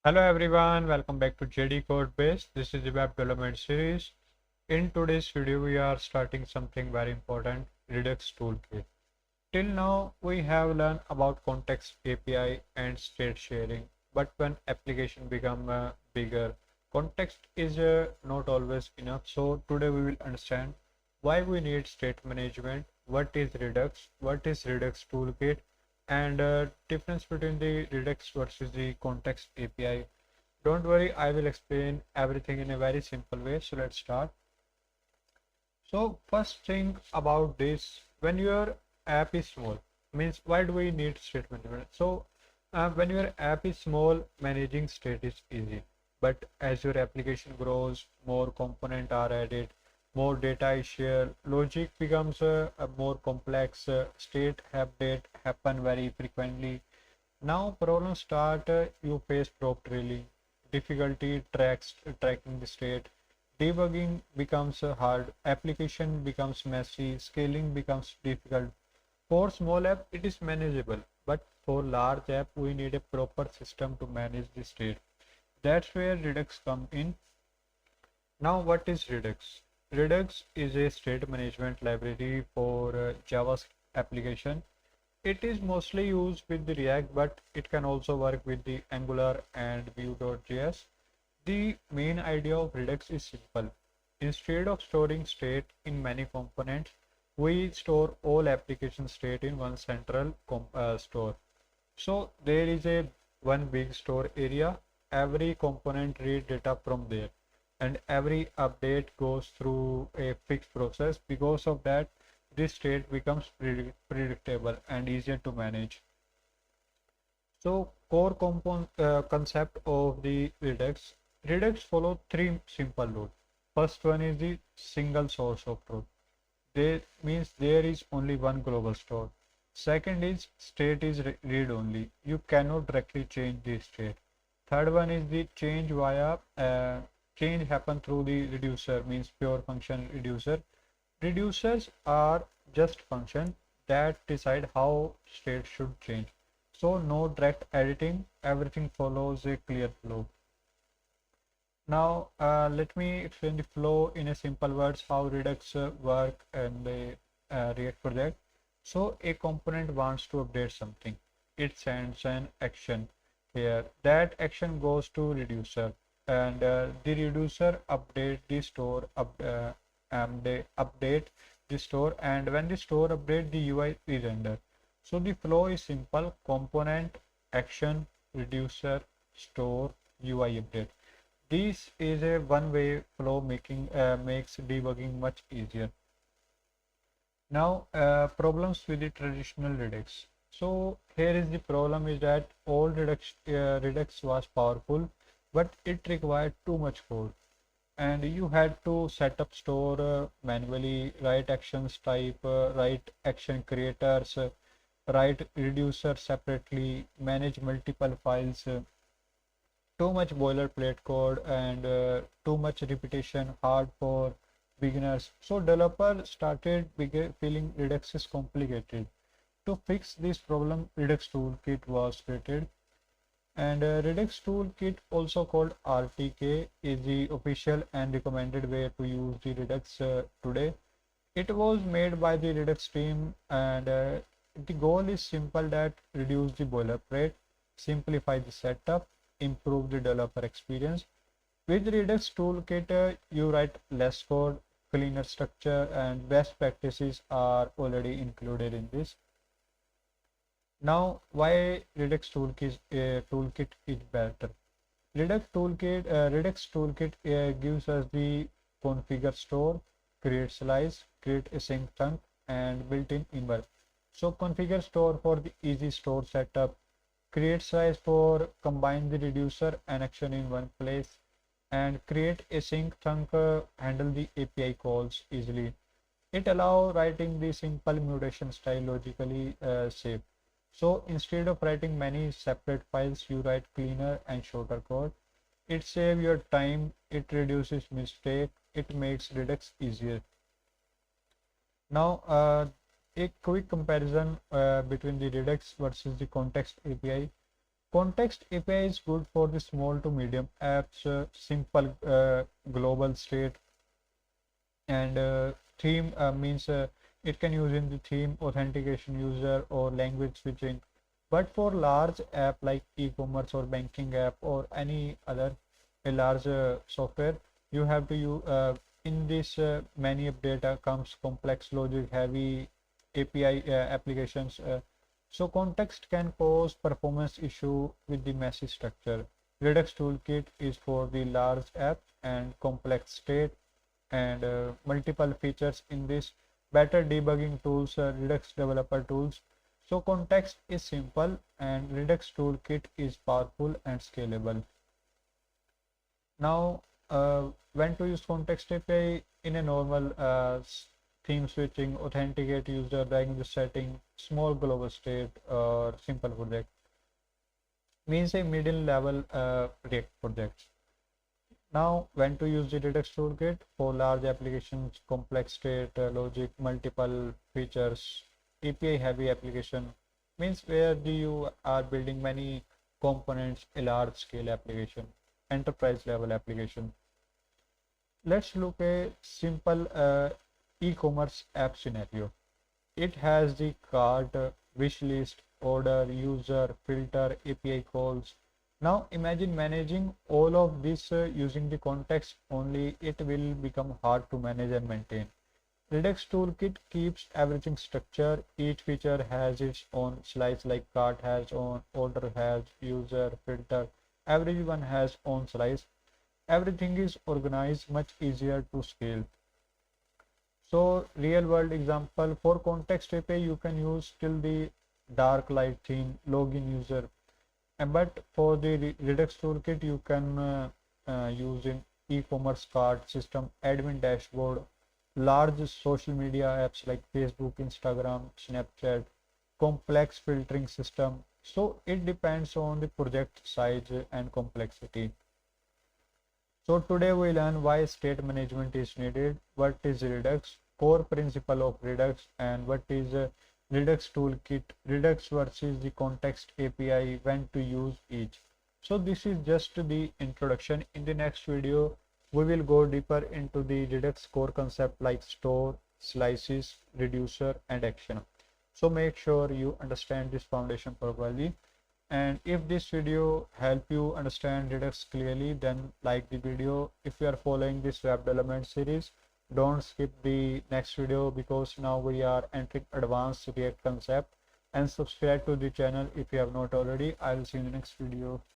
Hello everyone, welcome back to JDCodebase. This is the web development series. In today's video, we are starting something very important, Redux Toolkit. Till now, we have learned about context API and state sharing, but when application become bigger, context is not always enough. So today we will understand why we need state management, what is Redux, what is Redux Toolkit, and difference between the Redux versus the context API. Don't worry, I will explain everything in a very simple way. So let's start. So first thing about this, when your app is small, means why do we need state management? So when your app is small, managing state is easy. But as your application grows, more components are added, more data is shared, logic becomes more complex, state update happen very frequently. Now problems start, you face prop drilling, difficulty tracking the state, debugging becomes hard, application becomes messy, scaling becomes difficult. For small app, it is manageable, but for large app, we need a proper system to manage the state. That's where Redux come in. Now, what is Redux? Redux is a state management library for JavaScript application. It is mostly used with the React, but it can also work with the Angular and Vue.js. The main idea of Redux is simple. Instead of storing state in many components, we store all application state in one central store. So there is a one big store area. Every component read data from there, and every update goes through a fixed process. Because of that, this state becomes predictable and easier to manage. So core concept of the Redux. Redux follow three simple rules. First one is the single source of truth. There means there is only one global store. Second is state is read only. You cannot directly change the state. Third one is the change via change happen through the reducer, means pure function reducer. Reducers are just functions that decide how state should change. So no direct editing, everything follows a clear flow. Now let me explain the flow in a simple words how Redux work and the React project. So a component wants to update something. It sends an action here. That action goes to reducer, and the reducer update the store they update the store, and when the store update, the UI is rendered. So the flow is simple: component, action, reducer, store, UI update. This is a one-way flow, makes debugging much easier. Now problems with the traditional Redux. So here is the problem is that old Redux was powerful, but it required too much code, and you had to set up store manually, write actions type, write action creators, write reducer separately, manage multiple files, too much boilerplate code, and too much repetition, hard for beginners. So developer started feeling Redux is complicated. To fix this problem, Redux Toolkit was created. And Redux Toolkit, also called RTK, is the official and recommended way to use the Redux today. It was made by the Redux team, and the goal is simple: that reduce the boilerplate, simplify the setup, improve the developer experience. With Redux Toolkit, you write less code, cleaner structure, and best practices are already included in this. Now, why Redux Toolkit is better? Redux Toolkit gives us the configure store, create slice, create async chunk, and built-in env. So configure store for the easy store setup, create slice for combine the reducer and action in one place, and create async chunk, handle the API calls easily. It allows writing the simple mutation style logically safe. So instead of writing many separate files, you write cleaner and shorter code. It saves your time, it reduces mistake, it makes Redux easier. Now a quick comparison between the Redux versus the context API. Context API is good for the small to medium apps, simple global state, and theme means it can use in the theme authentication user or language switching. But for large app like e-commerce or banking app or any other a large software, you have to use in this many of data comes complex logic heavy API applications. So context can cause performance issue with the messy structure. Redux Toolkit is for the large app and complex state and multiple features in this better debugging tools, Redux developer tools. So context is simple and Redux Toolkit is powerful and scalable. Now, when to use context API in a normal theme switching, authenticate user, language setting, small global state, or simple project means a middle level React projects. Now, when to use the Redux Toolkit for large applications, complex state, logic, multiple features, API heavy application means where you are building many components, a large scale application, enterprise level application. Let's look a simple e-commerce app scenario. It has the cart, wish list, order, user, filter, API calls. Now imagine managing all of this using the context only. It will become hard to manage and maintain. Redux Toolkit keeps everything structured. Each feature has its own slice, like cart has own, order has, user, filter. Everyone has own slice. Everything is organized, much easier to scale. So real world example for context API, you can use still the dark light theme, login user. But for the Redux Toolkit, you can use in e-commerce cart system, admin dashboard, large social media apps like Facebook, Instagram, Snapchat, complex filtering system. So it depends on the project size and complexity. So today we learn why state management is needed, what is Redux, core principle of Redux, and what is Redux Toolkit, Redux versus the context API, when to use each. So this is just the introduction. In the next video, we will go deeper into the Redux core concept like store, slices, reducer, and action. So make sure you understand this foundation properly. And if this video help you understand Redux clearly, then like the video. If you are following this web development series, don't skip the next video because now we are entering advanced React concept, and subscribe to the channel if you have not already. I'll see you in the next video.